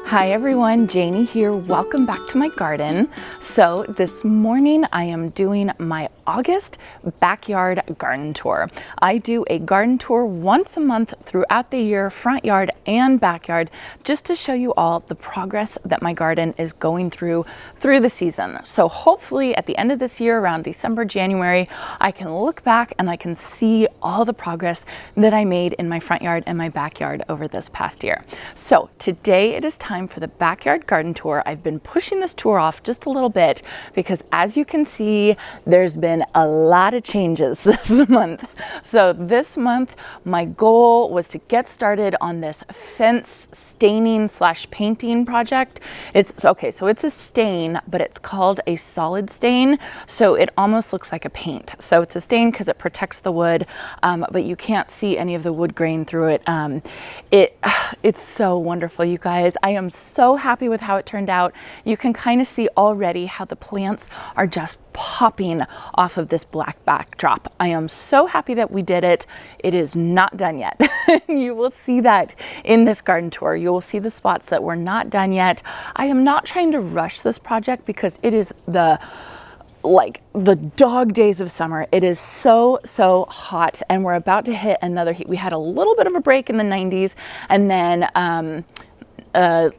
Hi everyone, Janie here. Welcome back to my garden. So this morning I am doing my August backyard garden tour. I do a garden tour once a month throughout the year, front yard and backyard, just to show you all the progress that my garden is going through the season. So hopefully at the end of this year, around December, January, I can look back and I can see all the progress that I made in my front yard and my backyard over this past year. So today it is time for the backyard garden tour. I've been pushing this tour off just a little bit because, as you can see, there's been a lot of changes this month. So this month my goal was to get started on this fence staining / painting project. It's okay, so it's a stain, but it's called a solid stain, so it almost looks like a paint. So it's a stain because it protects the wood, but you can't see any of the wood grain through it. It's so wonderful, you guys. I am so happy with how it turned out. You can kind of see already how the plants are just popping off of this black backdrop. I am so happy that we did it. It is not done yet. You will see that in this garden tour. You will see the spots that were not done yet. I am not trying to rush this project because it is the dog days of summer. It is so hot and we're about to hit another heat. We had a little bit of a break in the 90s, and then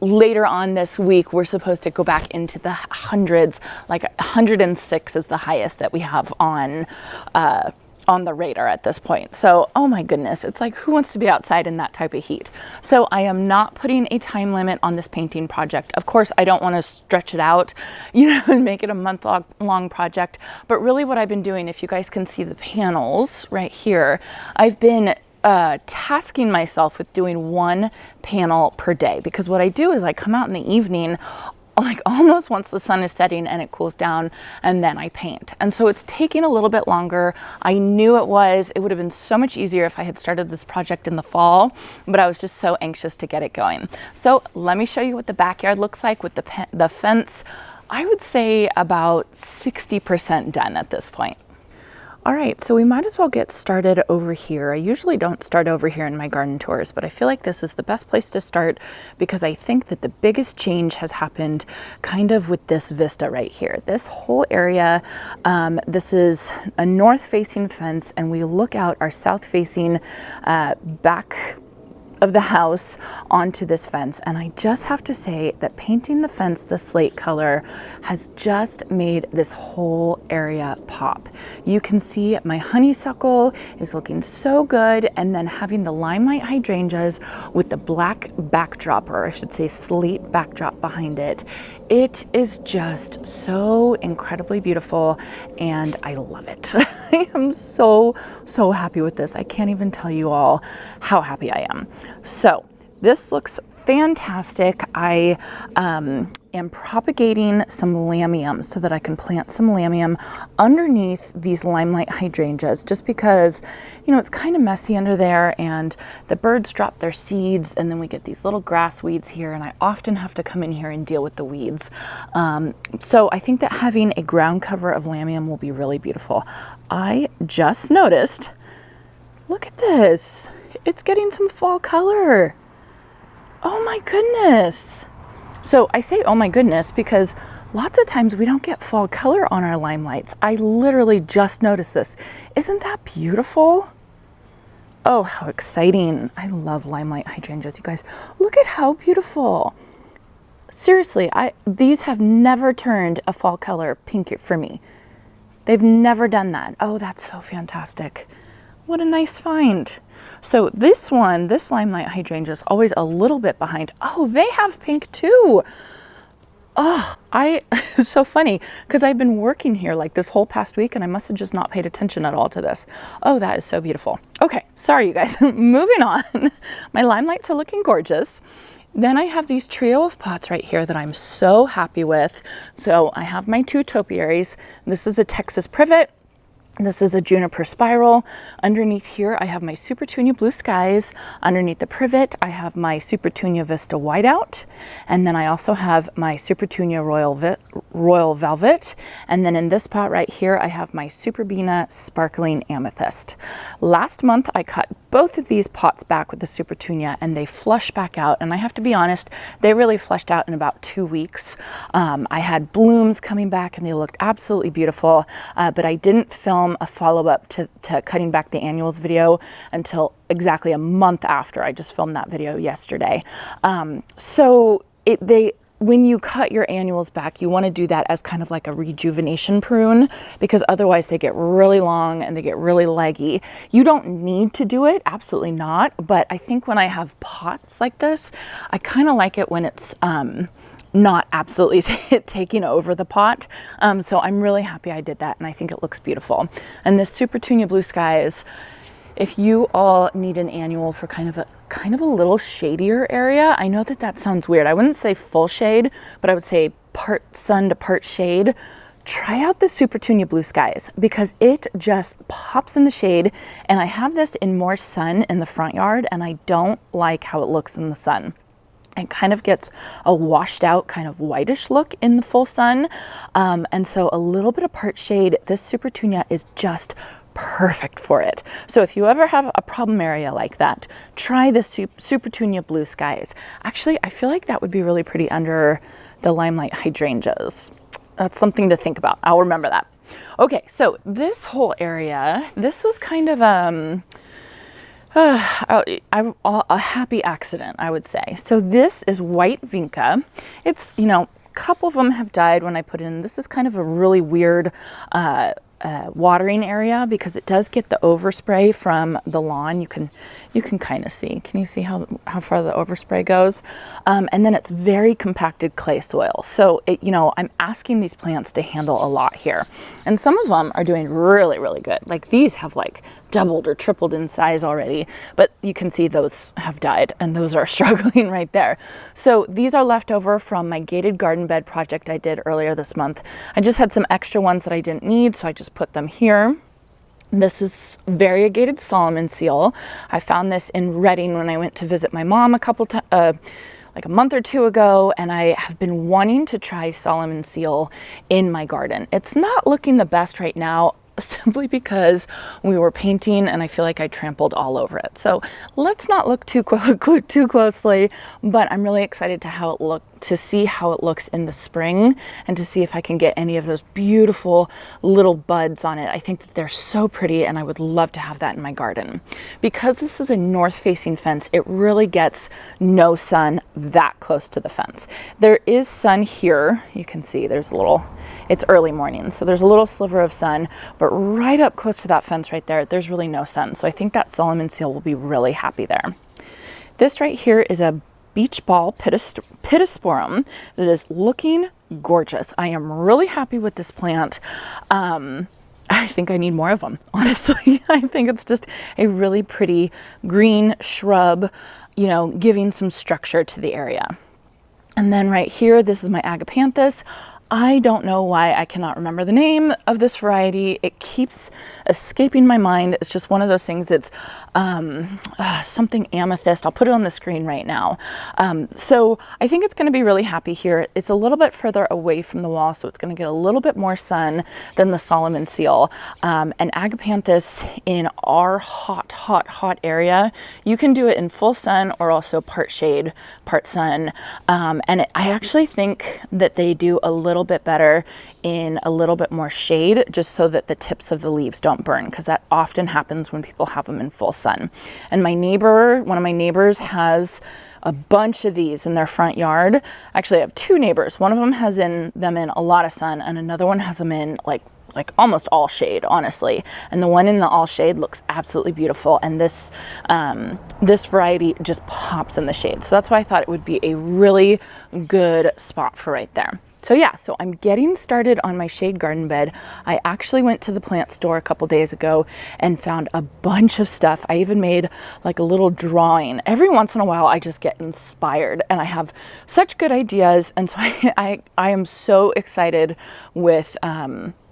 later on this week we're supposed to go back into the hundreds. Like 106 is the highest that we have on the radar at this point. So, oh my goodness, it's like, who wants to be outside in that type of heat? So I am not putting a time limit on this painting project. Of course, I don't want to stretch it out, and make it a month-long project. But really what I've been doing, if you guys can see the panels right here, I've been tasking myself with doing one panel per day, because what I do is I come out in the evening, like almost once the sun is setting and it cools down, and then I paint. And so it's taking a little bit longer. I knew it would have been so much easier if I had started this project in the fall, but I was just so anxious to get it going. So let me show you what the backyard looks like with the fence. I would say about 60% done at this point. All right, so we might as well get started over here. I usually don't start over here in my garden tours, but I feel like this is the best place to start because I think that the biggest change has happened kind of with this vista right here. This whole area, this is a north-facing fence, and we look out our south-facing back of the house onto this fence. And I just have to say that painting the fence the slate color has just made this whole area pop. You can see my honeysuckle is looking so good, and then having the limelight hydrangeas with the black backdrop, or I should say slate backdrop behind it, it is just so incredibly beautiful and I love it. I am so happy with this. I can't even tell you all how happy I am. So this looks fantastic. I am propagating some lamium so that I can plant some lamium underneath these limelight hydrangeas, just because, it's kind of messy under there and the birds drop their seeds, and then we get these little grass weeds here, and I often have to come in here and deal with the weeds. So I think that having a ground cover of lamium will be really beautiful. I just noticed, look at this. It's getting some fall color. Oh my goodness. So I say, oh my goodness, because lots of times we don't get fall color on our limelights. I literally just noticed this. Isn't that beautiful? Oh, how exciting. I love limelight hydrangeas, you guys. Look at how beautiful. Seriously, these have never turned a fall color pink for me. They've never done that. Oh, that's so fantastic. What a nice find. So this limelight hydrangea is always a little bit behind. Oh, they have pink too. Oh, it's so funny because I've been working here like this whole past week, and I must have just not paid attention at all to this. Oh, that is so beautiful. Okay, sorry you guys. Moving on. My limelights are looking gorgeous. Then I have these trio of pots right here that I'm so happy with. So I have my two topiaries. This is a Texas privet. This is a juniper spiral. Underneath here, I have my SUPERTUNIA Blue Skies. Underneath the privet, I have my SUPERTUNIA Vista Whiteout. And then I also have my SUPERTUNIA Royal Velvet. And then in this pot right here, I have my SUPERBENA Sparkling Amethyst. Last month, I cut both of these pots back with the SUPERTUNIA and they flushed back out. And I have to be honest, they really flushed out in about 2 weeks. I had blooms coming back and they looked absolutely beautiful, but I didn't film a follow-up to cutting back the annuals video until exactly a month after. I just filmed that video yesterday. When you cut your annuals back, you want to do that as kind of like a rejuvenation prune, because otherwise they get really long and they get really leggy. You don't need to do it, absolutely not. But I think when I have pots like this, I kind of like it when it's not absolutely taking over the pot. So I'm really happy I did that, and I think it looks beautiful. And this SUPERTUNIA Blue Skies, if you all need an annual for kind of a little shadier area, I know that sounds weird. I wouldn't say full shade, but I would say part sun to part shade. Try out the SUPERTUNIA Blue Skies because it just pops in the shade, and I have this in more sun in the front yard, and I don't like how it looks in the sun. It kind of gets a washed out kind of whitish look in the full sun. And so a little bit of part shade, this SUPERTUNIA is just perfect for it. So if you ever have a problem area like that, try the SUPERTUNIA Blue Skies. Actually, I feel like that would be really pretty under the Limelight hydrangeas. That's something to think about. I'll remember that. Okay, so this whole area, this was kind of a happy accident, I would say. So this is white vinca. It's, you know, a couple of them have died when I put it in. This is kind of a really weird watering area because it does get the overspray from the lawn. You can kind of see. Can you see how far the overspray goes? And then it's very compacted clay soil. So you know, I'm asking these plants to handle a lot here, and some of them are doing really, really good. Like these have like doubled or tripled in size already, but you can see those have died and those are struggling right there. So these are left over from my gated garden bed project I did earlier this month. I just had some extra ones that I didn't need, so I just put them here. This is variegated Solomon seal. I found this in Reading when I went to visit my mom like a month or two ago, and I have been wanting to try Solomon seal in my garden. It's not looking the best right now, simply because we were painting and I feel like I trampled all over it. So let's not look too closely, but I'm really excited to see how it looks in the spring and to see if I can get any of those beautiful little buds on it. I think that they're so pretty and I would love to have that in my garden. Because this is a north facing fence, it really gets no sun that close to the fence. There is sun here. You can see there's a little, it's early morning, so there's a little sliver of sun, but right up close to that fence right there, there's really no sun. So I think that Solomon seal will be really happy there. This right here is a beach ball Pittosporum that is looking gorgeous. I am really happy with this plant. I think I need more of them, honestly. I think it's just a really pretty green shrub, you know, giving some structure to the area. And then right here, this is my Agapanthus. I don't know why I cannot remember the name of this variety. It keeps escaping my mind. It's just one of those things that's something amethyst. I'll put it on the screen right now. So I think it's going to be really happy here. It's a little bit further away from the wall, so it's going to get a little bit more sun than the Solomon seal. And Agapanthus in our hot area, you can do it in full sun or also part shade, part sun. And I actually think that they do a little bit better in a little bit more shade, just so that the tips of the leaves don't burn, because that often happens when people have them in full sun. And my neighbor, one of my neighbors, has a bunch of these in their front yard. Actually, I have two neighbors. One of them has them in a lot of sun, and another one has them in like almost all shade, honestly. And the one in the all shade looks absolutely beautiful. And this this variety just pops in the shade. So that's why I thought it would be a really good spot for right there. So yeah, so I'm getting started on my shade garden bed. I actually went to the plant store a couple days ago and found a bunch of stuff. I even made like a little drawing. Every once in a while, I just get inspired and I have such good ideas. And so I am so excited with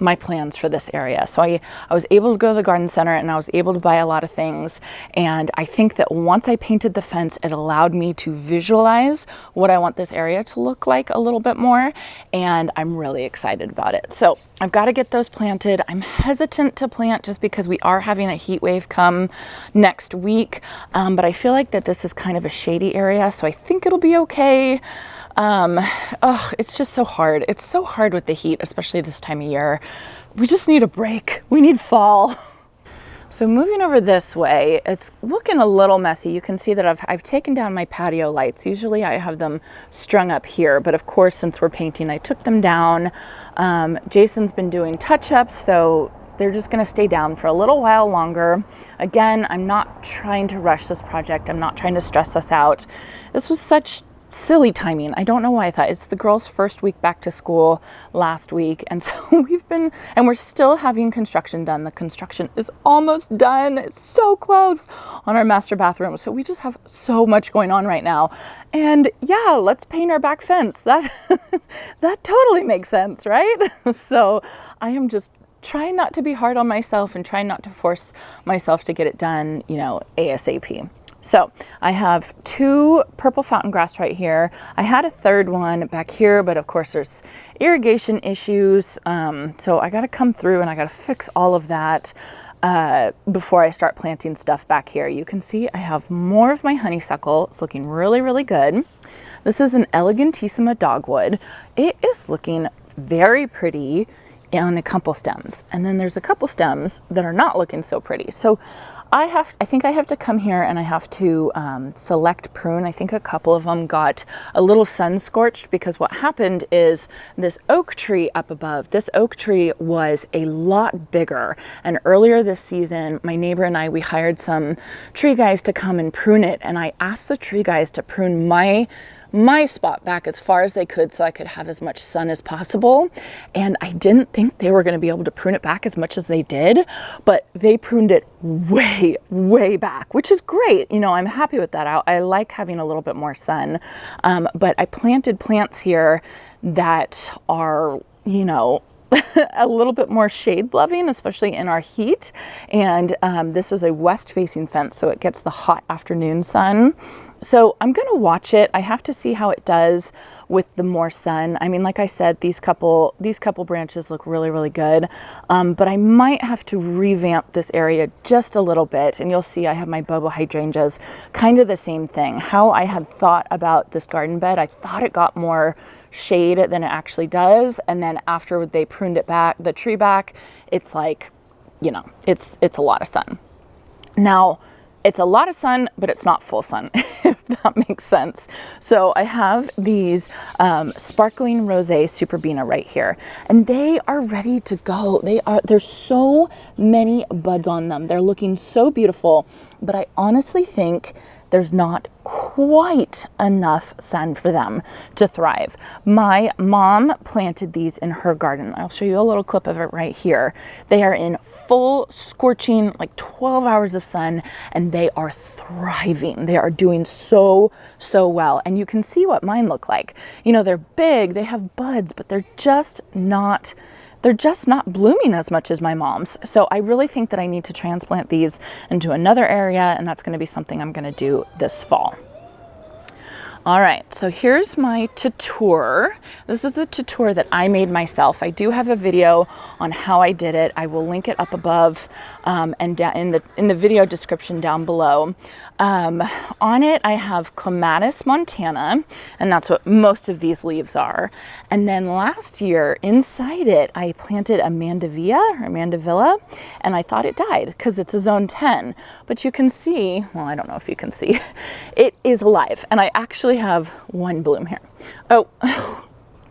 my plans for this area. So I was able to go to the garden center and I was able to buy a lot of things. And I think that once I painted the fence, it allowed me to visualize what I want this area to look like a little bit more. And I'm really excited about it. So I've got to get those planted. I'm hesitant to plant just because we are having a heat wave come next week. But I feel like that this is kind of a shady area, so I think it'll be okay. Oh, it's just so hard. It's so hard with the heat, especially this time of year. We just need a break. We need fall. So moving over this way, it's looking a little messy. You can see that I've taken down my patio lights. Usually I have them strung up here, but of course, since we're painting, I took them down. Jason's been doing touch-ups, so they're just gonna stay down for a little while longer. Again, I'm not trying to rush this project. I'm not trying to stress us out. This was such silly timing. I don't know why I thought. It's the girls' first week back to school last week, and so we're still having construction done. The construction is almost done. It's so close on our master bathroom. So we just have so much going on right now. And yeah, let's paint our back fence. That totally makes sense, right? So I am just trying not to be hard on myself and trying not to force myself to get it done, you know, ASAP. So I have 2 purple fountain grass right here. I had a 3rd one back here, but of course there's irrigation issues. So I got to come through and I got to fix all of that before I start planting stuff back here. You can see I have more of my honeysuckle. It's looking really, really good. This is an Elegantissima dogwood. It is looking very pretty on a couple stems. And then there's a couple stems that are not looking so pretty. So I think I have to come here and I have to select prune. I think a couple of them got a little sun scorched because what happened is this oak tree up above, this oak tree was a lot bigger. And earlier this season, my neighbor and I, we hired some tree guys to come and prune it. And I asked the tree guys to prune my spot back as far as they could so I could have as much sun as possible. And I didn't think they were going to be able to prune it back as much as they did, but they pruned it way, way back, which is great. You know, I'm happy with that. I like having a little bit more sun. But I planted plants here that are, you know, a little bit more shade loving, especially in our heat. And this is a west facing fence, so it gets the hot afternoon sun. So I'm going to watch it. I have to see how it does with the more sun. I mean, like I said, these couple branches look really, really good. But I might have to revamp this area just a little bit. And you'll see I have my bobo hydrangeas, kind of the same thing. How I had thought about this garden bed, I thought it got more shade than it actually does. And then after they pruned it back, the tree back, it's like, you know, it's a lot of sun. Now, it's a lot of sun, but it's not full sun, if that makes sense. So I have these sparkling rosé SUPERBENA right here, and they are ready to go. There's so many buds on them. They're looking so beautiful, but I honestly think there's not quite enough sun for them to thrive. My mom planted these in her garden. I'll show you a little clip of it right here. They are in full scorching, like 12 hours of sun, and they are thriving. They are doing so well. And you can see what mine look like. You know, they're big, they have buds, but they're just not blooming as much as my mom's. So I really think that I need to transplant these into another area, and that's going to be something I'm going to do this fall. All right, so here's my tuteur. This is the tuteur that I made myself. I do have a video on how I did it. I will link it up above and down in the video description down below. On it, I have Clematis montana, and that's what most of these leaves are. And then last year, inside it, I planted a mandevilla, and I thought it died because it's a zone 10. But you can see, well, I don't know if you can see, it is alive, and I actually have one bloom here. Oh,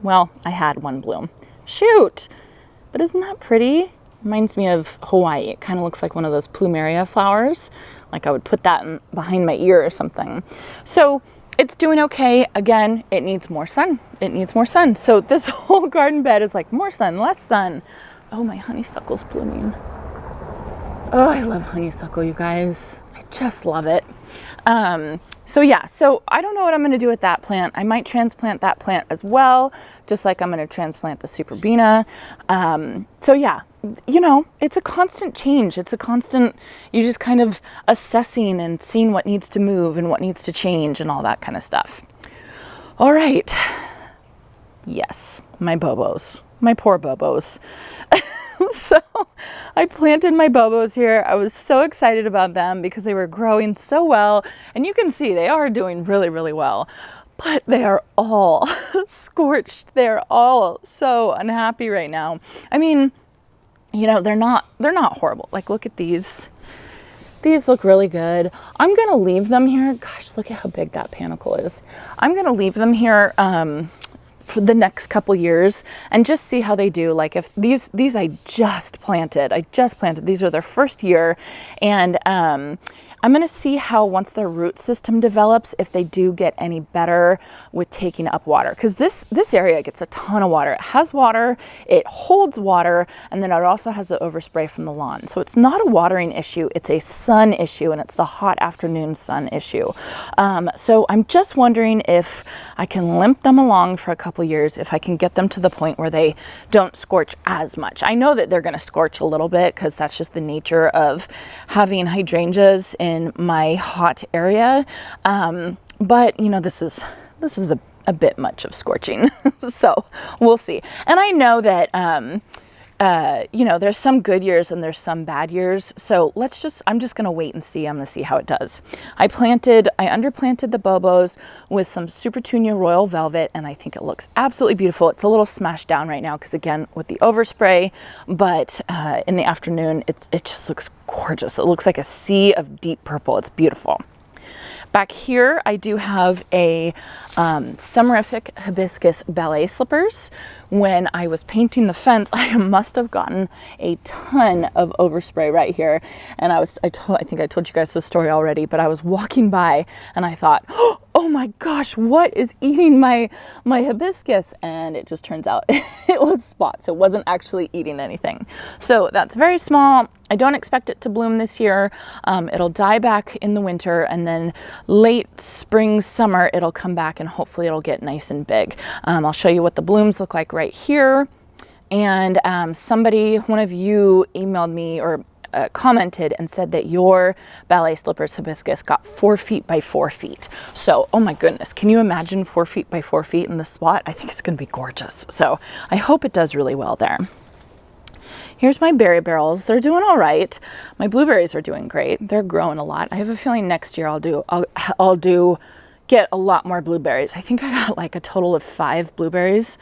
well, I had one bloom. Shoot! But isn't that pretty? Reminds me of Hawaii. It kind of looks like one of those plumeria flowers. Like I would put that behind my ear or something. So it's doing okay. Again, it needs more sun. It needs more sun. So this whole garden bed is like more sun, less sun. Oh, my honeysuckle's blooming. Oh, I love honeysuckle, you guys. I just love it. So yeah, so I don't know what I'm going to do with that plant. I might transplant that plant as well, just like I'm going to transplant the SUPERBENA. So yeah, you know, it's a constant change. It's a constant, you're just kind of assessing and seeing what needs to move and what needs to change and all that kind of stuff. All right. Yes, my bobos, my poor bobos. So I planted my bobos here. I was so excited about them because they were growing so well. And you can see they are doing really, really well. But they are all scorched. They're all so unhappy right now. I mean, you know, they're not horrible. Like, look at these. These look really good. I'm going to leave them here. Gosh, look at how big that panicle is. I'm going to leave them here for the next couple years and just see how they do. Like, if these I just planted. These are their first year, and I'm going to see how, once their root system develops, if they do get any better with taking up water. Because this area gets a ton of water. It has water, it holds water, and then it also has the overspray from the lawn. So it's not a watering issue, it's a sun issue, and it's the hot afternoon sun issue. So I'm just wondering if I can limp them along for a couple years, if I can get them to the point where they don't scorch as much. I know that they're going to scorch a little bit because that's just the nature of having hydrangeas in my hot area, but you know, this is a bit much of scorching. So we'll see. And I know that you know, there's some good years and there's some bad years, so I'm just gonna wait and see. I'm gonna see how it does. I underplanted the bobos with some SUPERTUNIA Royal Velvet, and I think it looks absolutely beautiful. It's a little smashed down right now because, again, with the overspray, but in the afternoon it just looks gorgeous. It looks like a sea of deep purple. It's beautiful. Back here, I do have a SUMMERIFIC hibiscus ballet slippers. When I was painting the fence, I must have gotten a ton of overspray right here. And I think I told you guys this story already, but I was walking by and I thought, oh my gosh, what is eating my hibiscus? And it just turns out it was spots. It wasn't actually eating anything. So that's very small. I don't expect it to bloom this year. It'll die back in the winter, and then late spring, summer, it'll come back and hopefully it'll get nice and big. I'll show you what the blooms look like right here. And one of you emailed me or commented and said that your ballet slippers hibiscus got 4 feet by 4 feet. So, oh my goodness, can you imagine 4 feet by 4 feet in this spot? I think it's going to be gorgeous. So I hope it does really well there. Here's my berry barrels. They're doing all right. My blueberries are doing great. They're growing a lot. I have a feeling next year I'll get a lot more blueberries. I think I got like a total of 5 blueberries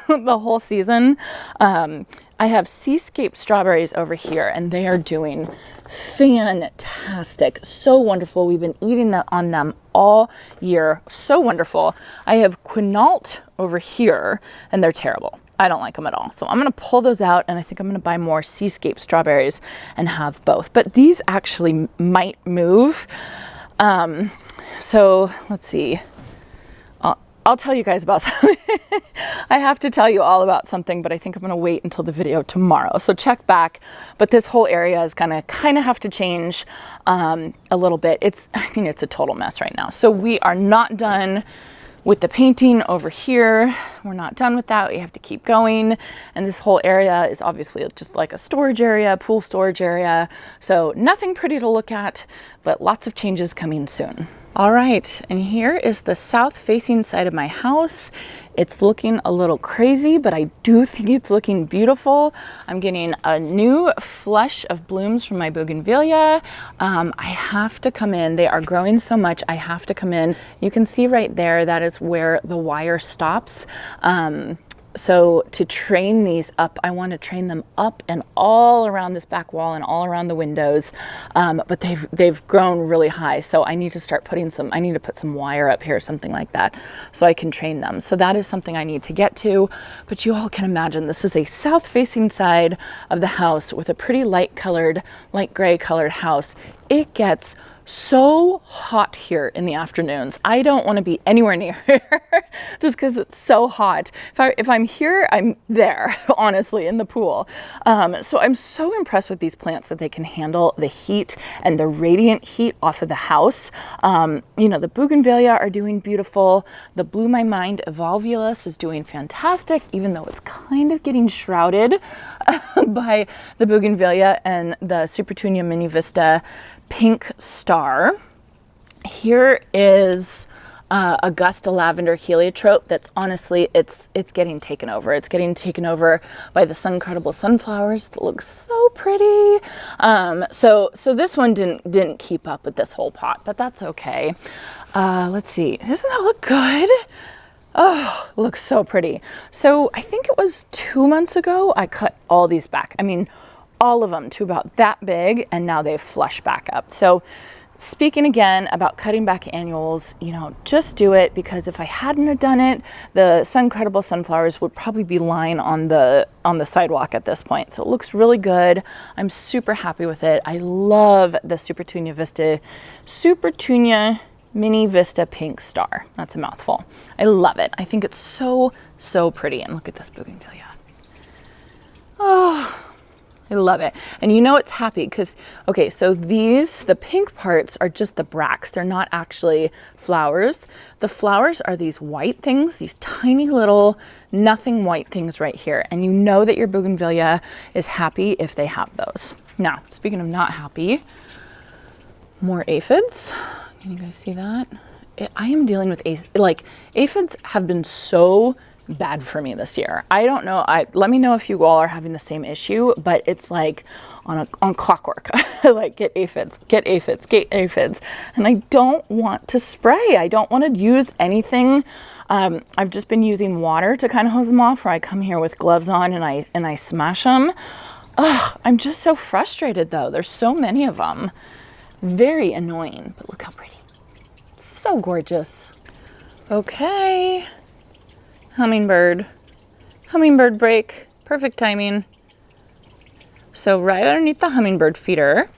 the whole season. I have SEASCAPE strawberries over here, and they are doing fantastic. So wonderful. We've been eating on them all year. So wonderful. I have QUINAULT over here, and they're terrible. I don't like them at all. So I'm going to pull those out, and I think I'm going to buy more SEASCAPE strawberries and have both. But these actually might move. So let's see. I'll tell you guys about something. I have to tell you all about something, but I think I'm going to wait until the video tomorrow. So check back. But this whole area is going to kind of have to change a little bit. It's a total mess right now. So we are not done with the painting over here. We're not done with that. We have to keep going. And this whole area is obviously just like a storage area, pool storage area. So nothing pretty to look at, but lots of changes coming soon. All right, and here is the south-facing side of my house. It's looking a little crazy, but I do think it's looking beautiful. I'm getting a new flush of blooms from my bougainvillea. I have to come in. They are growing so much, I have to come in. You can see right there, that is where the wire stops. So to train these up, I want to train them up and all around this back wall and all around the windows. But they've grown really high. So I need to start I need to put some wire up here, something like that, so I can train them. So that is something I need to get to. But you all can imagine this is a south facing side of the house with a pretty light gray colored house it gets so hot here in the afternoons. I don't want to be anywhere near here just because it's so hot. If I'm here, I'm there, honestly, in the pool. So I'm so impressed with these plants that they can handle the heat and the radiant heat off of the house. You know, the bougainvillea are doing beautiful. The Blew My Mind evolvulus is doing fantastic, even though it's kind of getting shrouded by the bougainvillea and the SUPERTUNIA mini VISTA pink star. Here is AUGUSTA lavender heliotrope that's honestly, it's getting taken over. It's getting taken over by the Suncredible sunflowers that look so pretty. So this one didn't keep up with this whole pot, but that's okay. Let's see, doesn't that look good? Oh, it looks so pretty. So I think it was 2 months ago, I cut all these back. I mean, all of them to about that big, and now they've flushed back up. So speaking again about cutting back annuals, you know, just do it, because if I hadn't have done it, the Suncredible sunflowers would probably be lying on the sidewalk at this point. So it looks really good. I'm super happy with it. I love the SUPERTUNIA mini VISTA pink star. That's a mouthful. I love it. I think it's so, so pretty. And look at this bougainvillea. Oh, I love it. And you know it's happy because, okay, so the pink parts are just the bracts. They're not actually flowers. The flowers are these white things, these tiny little nothing white things right here. And you know that your bougainvillea is happy if they have those. Now, speaking of not happy, more aphids. Can you guys see that? I am dealing with aphids have been so bad for me this year. I don't know. Let me know if you all are having the same issue, but it's like on clockwork. Like get aphids, get aphids, get aphids. And I don't want to spray. I don't want to use anything. I've just been using water to kind of hose them off, or I come here with gloves on and I smash them. Ugh, I'm just so frustrated though. There's so many of them. Very annoying, but look how pretty. So gorgeous. Okay. Hummingbird break, perfect timing. So right underneath the hummingbird feeder,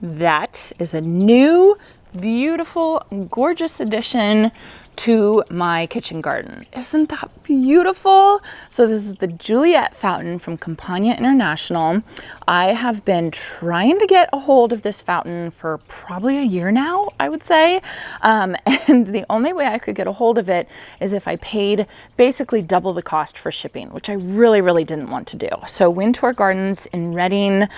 that is a new, beautiful, gorgeous addition to my kitchen garden. Isn't that beautiful? So this is the Juliet fountain from Campagna International. I have been trying to get a hold of this fountain for probably a year now, I would say. And the only way I could get a hold of it is if I paid basically double the cost for shipping, which I really, really didn't want to do. So Wintour Gardens in Reading,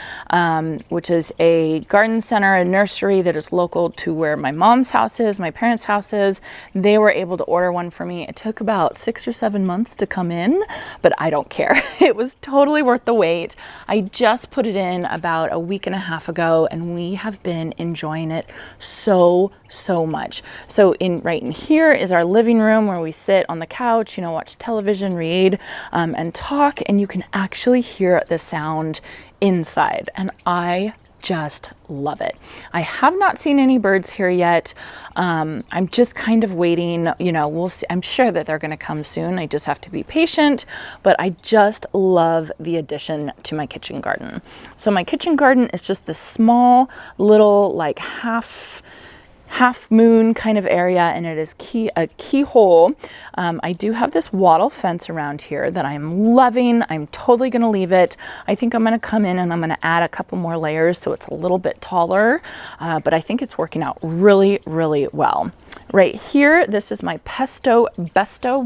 which is a garden center, a nursery that is local to where my mom's house is, my parents' house is, they were able to order one for me. It took about 6 or 7 months to come in, but I don't care. It was totally worth the wait. I just put it in about a week and a half ago, and we have been enjoying it so much. So right in here is our living room where we sit on the couch, you know, watch television, read, and talk, and you can actually hear the sound inside, and I just love it. I have not seen any birds here yet. I'm just kind of waiting, you know, we'll see. I'm sure that they're going to come soon. I just have to be patient, but I just love the addition to my kitchen garden. So my kitchen garden is just this small little like half moon kind of area, and it is a keyhole. I do have this wattle fence around here that I'm loving. I'm totally going to leave it. I think I'm going to come in and I'm going to add a couple more layers so it's a little bit taller, but I think it's working out really, really well. Right here, this is my BESTO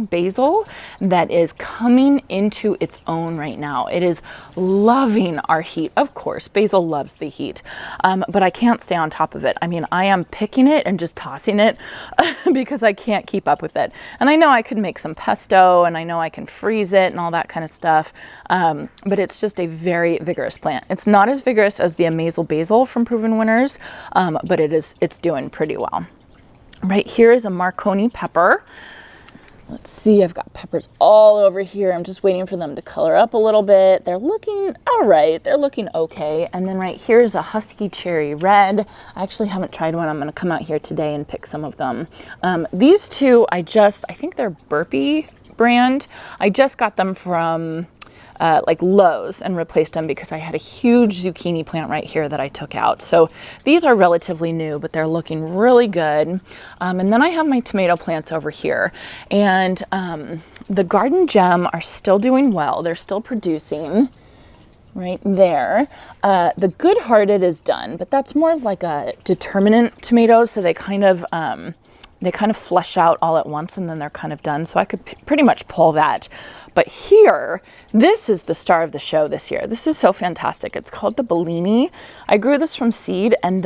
basil that is coming into its own right now. It is loving our heat. Of course, basil loves the heat, but I can't stay on top of it. I mean, I am picking it and just tossing it because I can't keep up with it. And I know I could make some pesto, and I know I can freeze it and all that kind of stuff, but it's just a very vigorous plant. It's not as vigorous as the Amazel basil from Proven Winners, but it's doing pretty well. Right here is a Marconi pepper. Let's see, I've got peppers all over here. I'm just waiting for them to color up a little bit. They're looking all right. They're looking okay. And then right here is a Husky cherry red. I actually haven't tried one. I'm going to come out here today and pick some of them. These two, I think they're Burpee brand. I just got them from like lows and replaced them because I had a huge zucchini plant right here that I took out. So these are relatively new, but they're looking really good. And then I have my tomato plants over here, and the garden gem are still doing well. They're still producing right there. The Good Hearted is done, but that's more of like a determinant tomato. So they kind of flesh out all at once and then they're kind of done. So I could pretty much pull that. But here, this is the star of the show this year. This is so fantastic. It's called the Bellini. I grew this from seed, and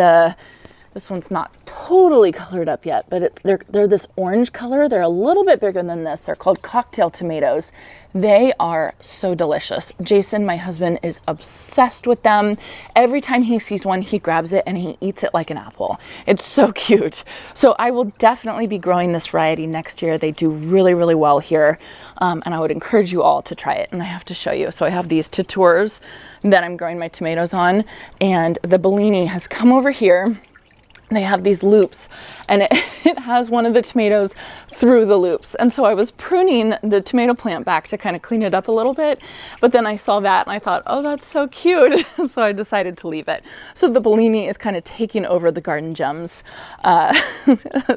this one's not totally colored up yet, but they're this orange color. They're a little bit bigger than this. They're called cocktail tomatoes. They are so delicious. Jason, my husband, is obsessed with them. Every time he sees one, he grabs it and he eats it like an apple. It's so cute. So I will definitely be growing this variety next year. They do really, really well here. And I would encourage you all to try it. And I have to show you. So I have these Tuteurs that I'm growing my tomatoes on, and the Bellini has come over here. They have these loops, and it has one of the tomatoes through the loops. And so I was pruning the tomato plant back to kind of clean it up a little bit, but then I saw that and I thought, oh, that's so cute. So I decided to leave it. So the Bellini is kind of taking over the Garden Gems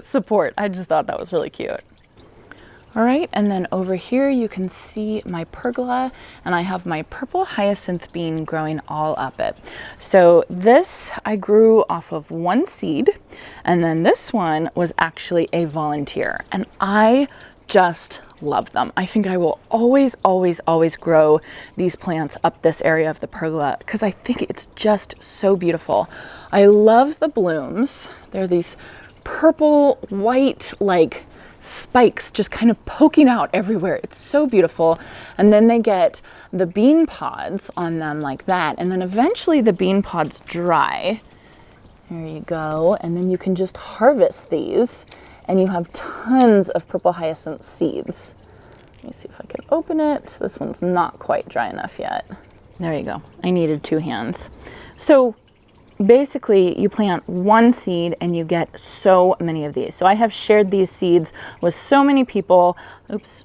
support. I just thought that was really cute. All right, and then over here you can see my pergola, and I have my purple hyacinth bean growing all up it. So this I grew off of one seed, and then this one was actually a volunteer, and I just love them. I think I will always, always, always grow these plants up this area of the pergola because I think it's just so beautiful. I love the blooms. They're these purple, white, like spikes just kind of poking out everywhere. It's so beautiful. And then they get the bean pods on them like that. And then eventually the bean pods dry. There you go. And then you can just harvest these and you have tons of purple hyacinth seeds. Let me see if I can open it. This one's not quite dry enough yet. There you go. I needed 2 hands. So basically you plant one seed and you get so many of these. So I have shared these seeds with so many people. Oops.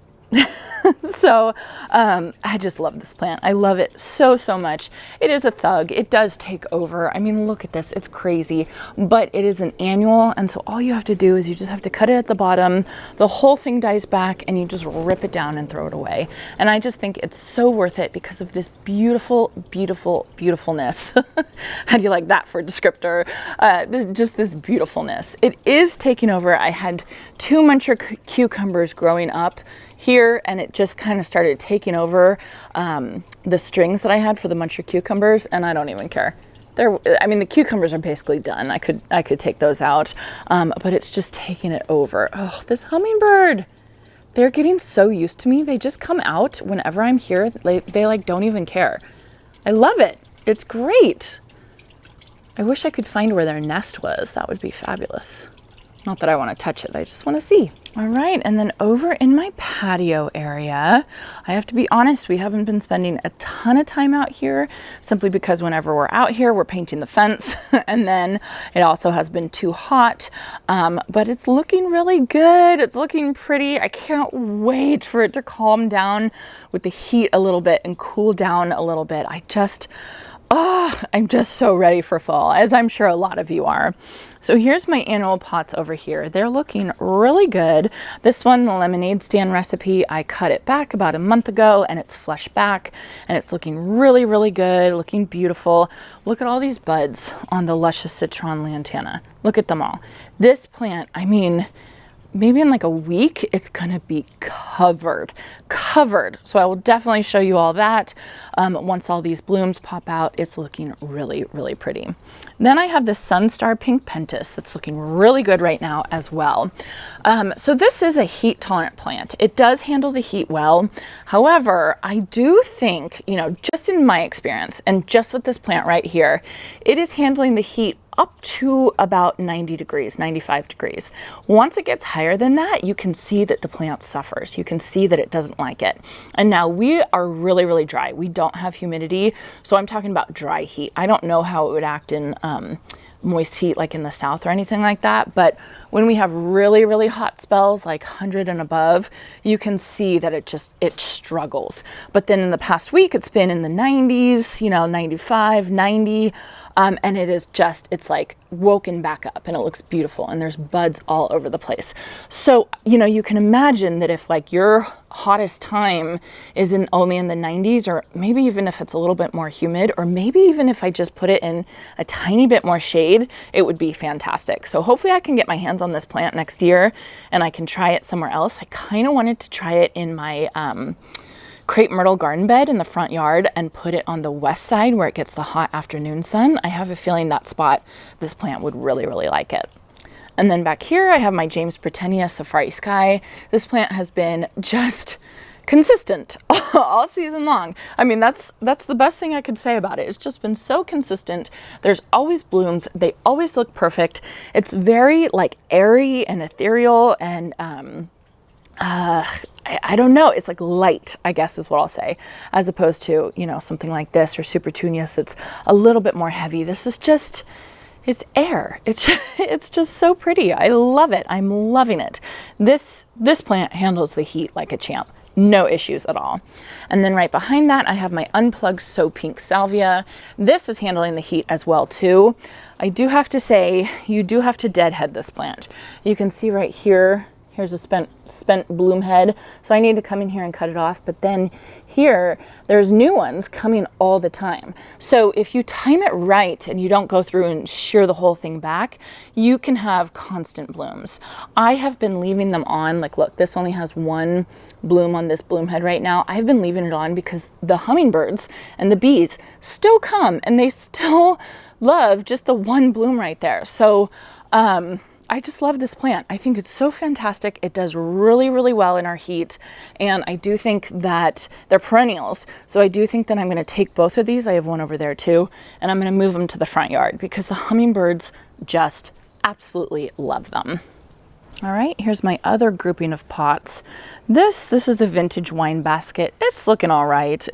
So I just love this plant. I love it so, so much. It is a thug. It does take over. I mean, look at this. It's crazy, but it is an annual. And so all you have to do is you just have to cut it at the bottom. The whole thing dies back and you just rip it down and throw it away. And I just think it's so worth it because of this beautiful, beautiful, beautifulness. How do you like that for a descriptor? Just this beautifulness. It is taking over. I had 2 muncher cucumbers growing up here, and it just kind of started taking over the strings that I had for the muncher cucumbers, and I don't even care. I mean, the cucumbers are basically done. I could take those out, but it's just taking it over. Oh, this hummingbird. They're getting so used to me. They just come out whenever I'm here. They like don't even care. I love it. It's great. I wish I could find where their nest was. That would be fabulous. Not that I want to touch it, I just want to see. All right, and then over in my patio area, I have to be honest, we haven't been spending a ton of time out here simply because whenever we're out here, we're painting the fence and then it also has been too hot, but it's looking really good. It's looking pretty. I can't wait for it to calm down with the heat a little bit and cool down a little bit. I'm just so ready for fall, as I'm sure a lot of you are. So here's my annual pots over here. They're looking really good. This one, the lemonade stand recipe, I cut it back about a month ago and it's flush back and it's looking really, really good, looking beautiful. Look at all these buds on the luscious citron lantana. Look at them all. This plant, I mean, maybe in like a week, it's gonna be covered. So I will definitely show you all that. Once all these blooms pop out, it's looking really, really pretty. Then I have this Sunstar Pink Pentas that's looking really good right now as well. So this is a heat tolerant plant. It does handle the heat well. However, I do think, just in my experience and just with this plant right here, it is handling the heat up to about 90 degrees, 95 degrees. Once it gets higher than that, you can see that the plant suffers. You can see that it doesn't like it. And now we are really, really dry. We don't have humidity. So I'm talking about dry heat. I don't know how it would act in moist heat like in the south or anything like that. But when we have really, really hot spells, like 100 and above, you can see that it struggles. But then in the past week, it's been in the 90s, you know, 95, 90. And it is just, it's like woken back up and it looks beautiful and there's buds all over the place. So, you know, you can imagine that if like your hottest time is only in the 90s, or maybe even if it's a little bit more humid, or maybe even if I just put it in a tiny bit more shade, it would be fantastic. So hopefully I can get my hands on this plant next year and I can try it somewhere else. I kind of wanted to try it in my, crepe myrtle garden bed in the front yard and put it on the west side where it gets the hot afternoon sun. I have a feeling that spot, this plant would really, really like it. And then back here, I have my Jamesburtenia Safari Sky. This plant has been just consistent all season long. I mean, that's the best thing I could say about it. It's just been so consistent. There's always blooms. They always look perfect. It's very like airy and ethereal and, I don't know, it's like light, I guess is what I'll say, as opposed to, you know, something like this or Supertunias that's a little bit more heavy. This is just, it's air. It's just so pretty. I love it. I'm loving it. This plant handles the heat like a champ. No issues at all. And then right behind that, I have my unplugged So Pink Salvia. This is handling the heat as well too. I do have to say, you do have to deadhead this plant. You can see right here, here's a spent bloom head. So I need to come in here and cut it off. But then here, there's new ones coming all the time. So if you time it right and you don't go through and shear the whole thing back, you can have constant blooms. I have been leaving them on, like look, this only has one bloom on this bloom head right now. I've been leaving it on because the hummingbirds and the bees still come and they still love just the one bloom right there. So, I just love this plant. I think it's so fantastic. It does really, really well in our heat. And I do think that they're perennials. So I do think that I'm going to take both of these. I have one over there too. And I'm going to move them to the front yard because the hummingbirds just absolutely love them. All right, here's my other grouping of pots. This is the vintage wine basket. It's looking all right.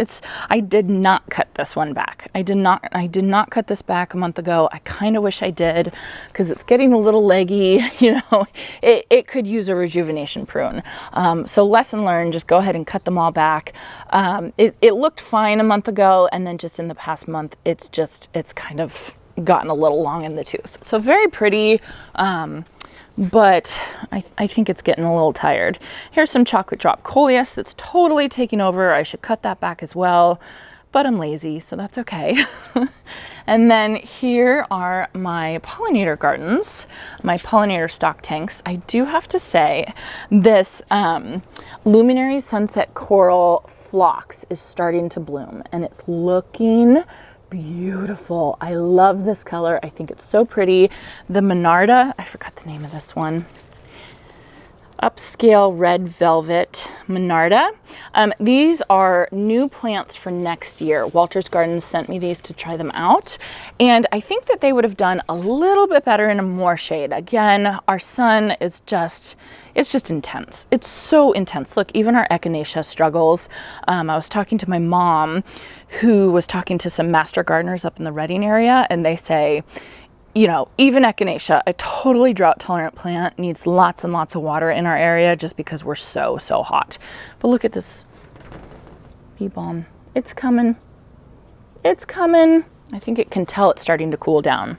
I did not cut this one back. I did not cut this back a month ago. I kind of wish I did because it's getting a little leggy. You know, it could use a rejuvenation prune. So lesson learned, just go ahead and cut them all back. It looked fine a month ago, and then just in the past month, it's kind of gotten a little long in the tooth. So very pretty. But I think it's getting a little tired. Here's some chocolate drop coleus that's totally taking over. I should cut that back as well, but I'm lazy, so that's okay. And then here are my pollinator gardens, my pollinator stock tanks. I do have to say this Luminary Sunset Coral Phlox is starting to bloom and it's looking beautiful. I love this color. I think it's so pretty. The Monarda, I forgot the name of this one. Upscale Red Velvet Monarda. These are new plants for next year. Walter's Gardens sent me these to try them out. And I think that they would have done a little bit better in a more shade. Again, our sun is it's just intense. It's so intense. Look, even our echinacea struggles. I was talking to my mom who was talking to some master gardeners up in the Reading area, and they say, you know, even echinacea, a totally drought tolerant plant, needs lots and lots of water in our area just because we're so hot. But look at this bee balm. It's coming. It's coming. I think it can tell it's starting to cool down.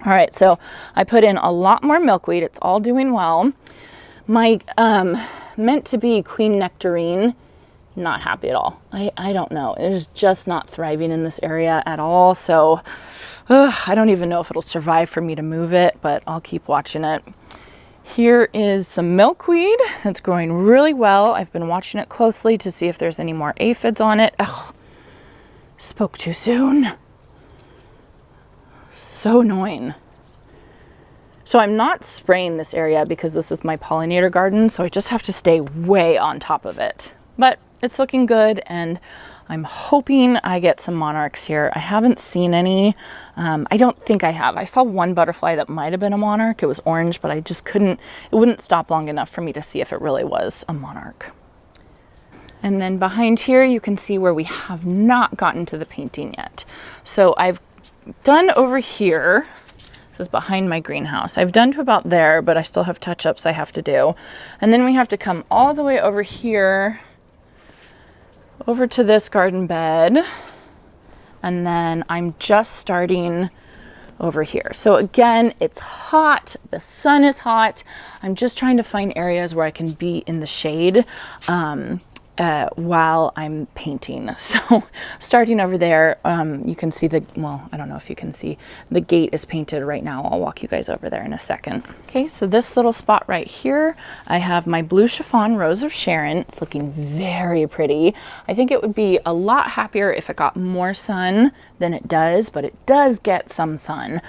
All right, so I put in a lot more milkweed. It's all doing well. My meant to be queen nectarine, not happy at all. I don't know. It is just not thriving in this area at all. So I don't even know if it'll survive for me to move it, but I'll keep watching it. Here is some milkweed that's growing really well. I've been watching it closely to see if there's any more aphids on it. Ugh, spoke too soon. So annoying. So I'm not spraying this area because this is my pollinator garden, so I just have to stay way on top of it. But it's looking good, and I'm hoping I get some monarchs here. I haven't seen any. I don't think I have. I saw one butterfly that might have been a monarch. It was orange, but I just couldn't, it wouldn't stop long enough for me to see if it really was a monarch. And then behind here, you can see where we have not gotten to the painting yet. So I've done over here is behind my greenhouse. I've done to about there, but I still have touch-ups I have to do. And then we have to come all the way over here, over to this garden bed. And then I'm just starting over here. So again, it's hot, the sun is hot. I'm just trying to find areas where I can be in the shade while I'm painting. So starting over there, you can see the, well, I don't know if you can see, the gate is painted right now. I'll walk you guys over there in a second. Okay, so this little spot right here, I have my blue chiffon Rose of Sharon. It's looking very pretty. I think it would be a lot happier if it got more sun than it does, but it does get some sun.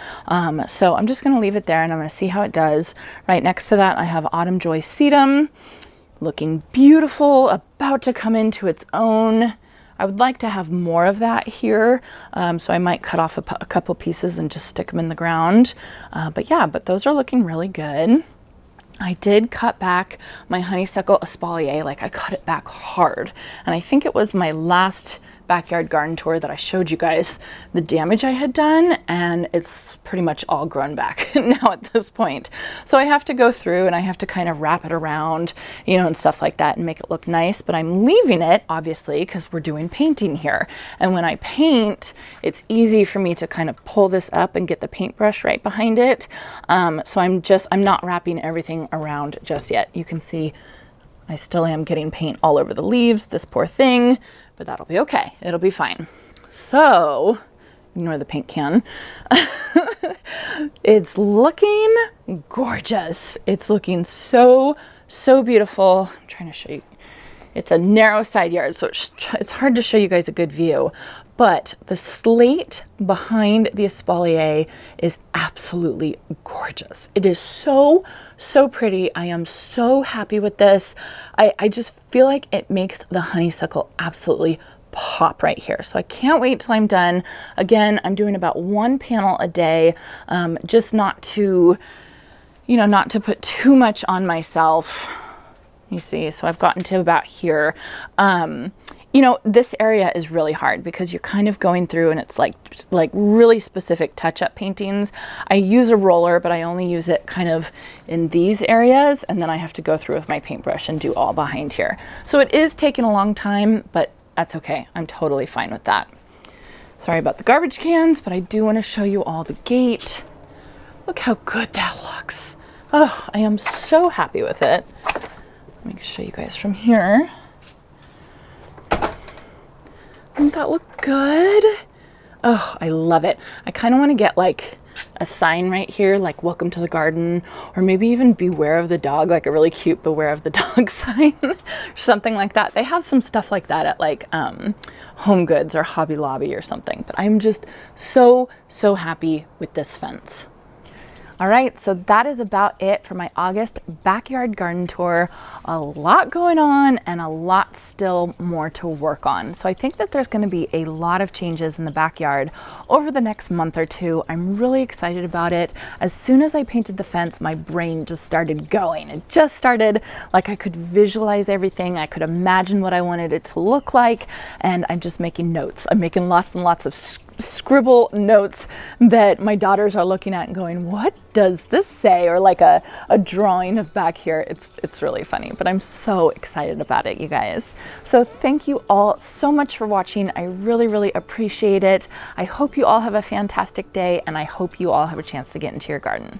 So I'm just gonna leave it there and I'm gonna see how it does. Right next to that, I have Autumn Joy Sedum. Looking beautiful, about to come into its own. I would like to have more of that here, so I might cut off a couple pieces and just stick them in the ground. But yeah, but those are looking really good. I did cut back my honeysuckle espalier, like I cut it back hard. And I think it was my last backyard garden tour that I showed you guys the damage I had done, and it's pretty much all grown back now at this point. So I have to go through and I have to kind of wrap it around, you know, and stuff like that and make it look nice, but I'm leaving it obviously because we're doing painting here. And when I paint, it's easy for me to kind of pull this up and get the paintbrush right behind it. So I'm not wrapping everything around just yet. You can see I still am getting paint all over the leaves, this poor thing, but that'll be okay. It'll be fine. So, ignore the paint can. It's looking gorgeous. It's looking so, so beautiful. I'm trying to show you. It's a narrow side yard, so it's hard to show you guys a good view. But the slate behind the espalier is absolutely gorgeous. It is so, so pretty. I am so happy with this. I just feel like it makes the honeysuckle absolutely pop right here. So I can't wait till I'm done. Again, I'm doing about 1 panel a day, just not to, you know, not to put too much on myself. You see, so I've gotten to about here. You know, this area is really hard because you're kind of going through and it's like really specific touch-up paintings. I use a roller, but I only use it kind of in these areas, and then I have to go through with my paintbrush and do all behind here. So it is taking a long time, but that's okay. I'm totally fine with that. Sorry about the garbage cans, but I do want to show you all the gate. Look how good that looks. Oh, I am so happy with it. Let me show you guys from here. Doesn't that look good? Oh, I love it. I kind of want to get like a sign right here, like welcome to the garden, or maybe even beware of the dog, like a really cute beware of the dog sign or something like that. They have some stuff like that at like Home Goods or Hobby Lobby or something, but I'm just so, so happy with this fence. All right, so that is about it for my August backyard garden tour. A lot going on and a lot still more to work on. So I think that there's going to be a lot of changes in the backyard over the next month or two. I'm really excited about it. As soon as I painted the fence, my brain just started going. It just started like I could visualize everything. I could imagine what I wanted it to look like, and I'm just making notes. I'm making lots and lots of scribble notes that my daughters are looking at and going, what does this say? Or like a drawing of back here. It's really funny, but I'm so excited about it, you guys. So thank you all so much for watching. I really, really appreciate it. I hope you all have a fantastic day, and I hope you all have a chance to get into your garden.